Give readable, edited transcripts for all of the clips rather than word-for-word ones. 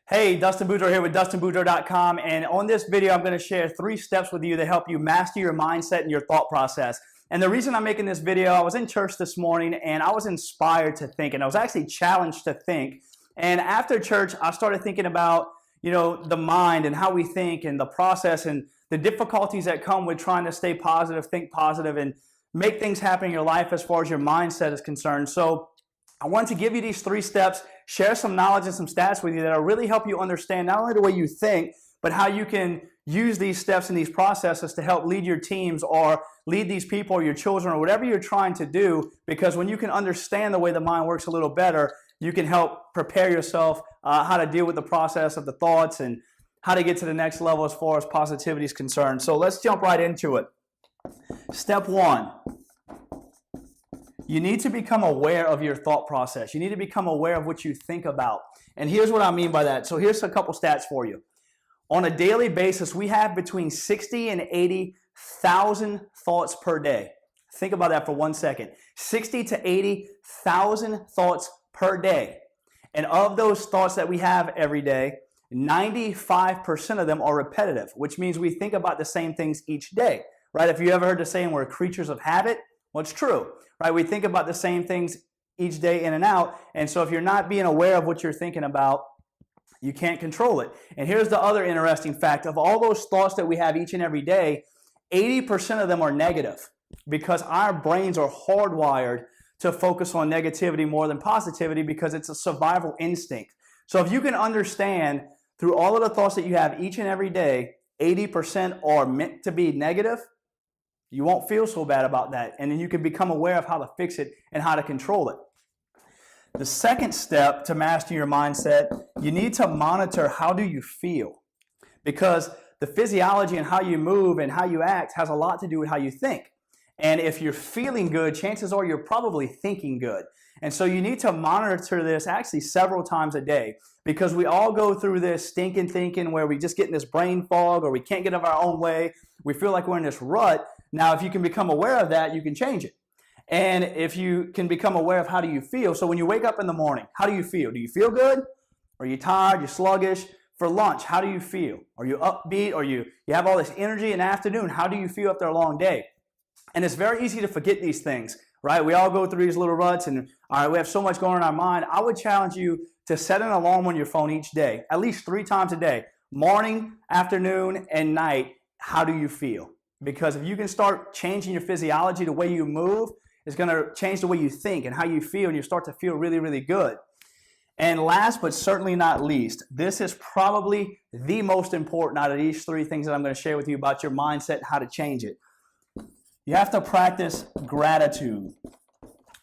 Hey, Dustin Boudreaux here with DustinBoudreaux.com, and on this video I'm going to share 3 steps with you to help you master your mindset and your thought process. And the reason I'm making this video, I was in church this morning and I was inspired to think, and I was actually challenged to think. And after church, I started thinking about, the mind and how we think and the process and the difficulties that come with trying to stay positive, think positive, and make things happen in your life as far as your mindset is concerned. So I wanted to give you these 3 steps, share some knowledge and some stats with you that will really help you understand not only the way you think, but how you can use these steps and these processes to help lead your teams or lead these people or your children or whatever you're trying to do. Because when you can understand the way the mind works a little better, you can help prepare yourself how to deal with the process of the thoughts and how to get to the next level as far as positivity is concerned. So let's jump right into it. Step 1. You need to become aware of your thought process. You need to become aware of what you think about. And here's what I mean by that. So here's a couple stats for you. On a daily basis, we have between 60 and 80,000 thoughts per day. Think about that for 1 second. 60 to 80,000 thoughts per day. And of those thoughts that we have every day, 95% of them are repetitive, which means we think about the same things each day, right? If you ever heard the saying, we're creatures of habit, well, it's true, right? We think about the same things each day in and out. And so if you're not being aware of what you're thinking about, you can't control it. And here's the other interesting fact. Of all those thoughts that we have each and every day, 80% of them are negative because our brains are hardwired to focus on negativity more than positivity because it's a survival instinct. So if you can understand through all of the thoughts that you have each and every day, 80% are meant to be negative, you won't feel so bad about that. And then you can become aware of how to fix it and how to control it. The second step to master your mindset, you need to monitor how do you feel. Because the physiology and how you move and how you act has a lot to do with how you think. And if you're feeling good, chances are you're probably thinking good. And so you need to monitor this actually several times a day because we all go through this stinking thinking where we just get in this brain fog or we can't get out of our own way. We feel like we're in this rut. Now, if you can become aware of that, you can change it. And if you can become aware of how do you feel, so when you wake up in the morning, how do you feel? Do you feel good? Are you tired? You're sluggish? For lunch, how do you feel? Are you upbeat? Or you have all this energy in the afternoon? How do you feel after a long day? And it's very easy to forget these things, right? We all go through these little ruts and all right, we have so much going on in our mind. I would challenge you to set an alarm on your phone each day, at least 3 times a day, morning, afternoon, and night. How do you feel? Because if you can start changing your physiology, the way you move, it's going to change the way you think and how you feel, and you start to feel really, really good. And last but certainly not least, this is probably the most important out of these 3 things that I'm going to share with you about your mindset and how to change it. You have to practice gratitude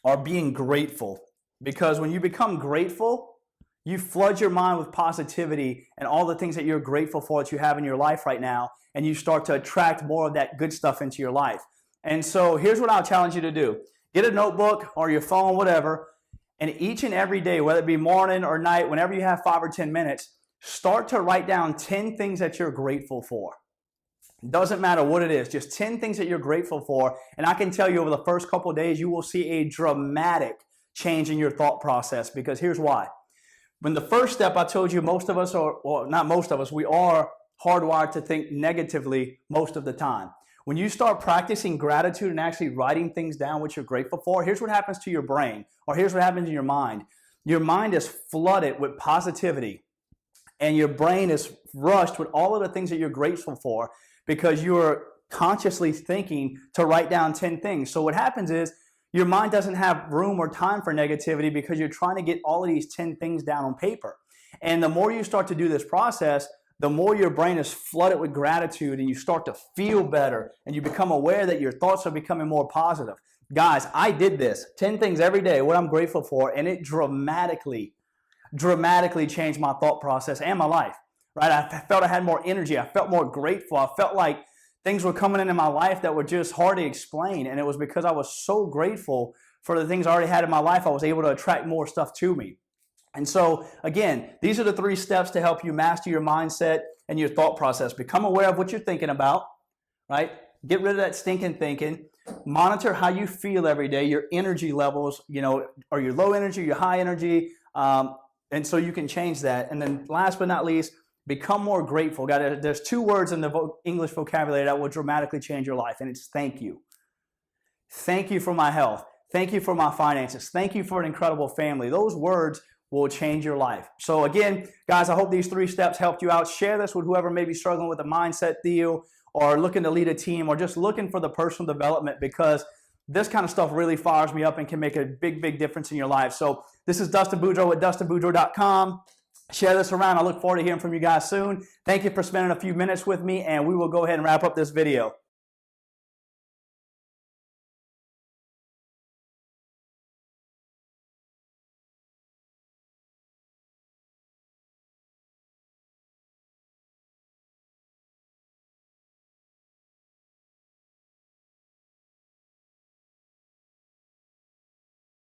or being grateful, because when you become grateful, you flood your mind with positivity and all the things that you're grateful for that you have in your life right now, and you start to attract more of that good stuff into your life. And so here's what I'll challenge you to do. Get a notebook or your phone, whatever, and each and every day, whether it be morning or night, whenever you have 5 or 10 minutes, start to write down 10 things that you're grateful for. Doesn't matter what it is, just 10 things that you're grateful for. And I can tell you over the first couple of days, you will see a dramatic change in your thought process, because here's why. When the first step I told you, most of us are, well, not most of us, we are hardwired to think negatively most of the time. When you start practicing gratitude and actually writing things down what you're grateful for, here's what happens to your brain, or here's what happens in your mind. Your mind is flooded with positivity, and your brain is rushed with all of the things that you're grateful for, because you're consciously thinking to write down 10 things. So what happens is your mind doesn't have room or time for negativity because you're trying to get all of these 10 things down on paper. And the more you start to do this process, the more your brain is flooded with gratitude, and you start to feel better, and you become aware that your thoughts are becoming more positive. Guys, I did this 10 things every day, what I'm grateful for, and it dramatically changed my thought process and my life. Right? I felt I had more energy. I felt more grateful. I felt like things were coming into my life that were just hard to explain. And it was because I was so grateful for the things I already had in my life. I was able to attract more stuff to me. And so, again, these are the 3 steps to help you master your mindset and your thought process. Become aware of what you're thinking about, right? Get rid of that stinking thinking. Monitor how you feel every day, your energy levels, are you low energy, you're high energy? And so you can change that. And then last but not least, become more grateful. There's 2 words in the English vocabulary that will dramatically change your life, and it's thank you. Thank you for my health. Thank you for my finances. Thank you for an incredible family. Those words will change your life. So again, guys, I hope these 3 steps helped you out. Share this with whoever may be struggling with a mindset deal or looking to lead a team or just looking for the personal development, because this kind of stuff really fires me up and can make a big, big difference in your life. So this is Dustin Boudreaux with DustinBoudreaux.com. Share this around. I look forward to hearing from you guys soon. Thank you for spending a few minutes with me, and we will go ahead and wrap up this video.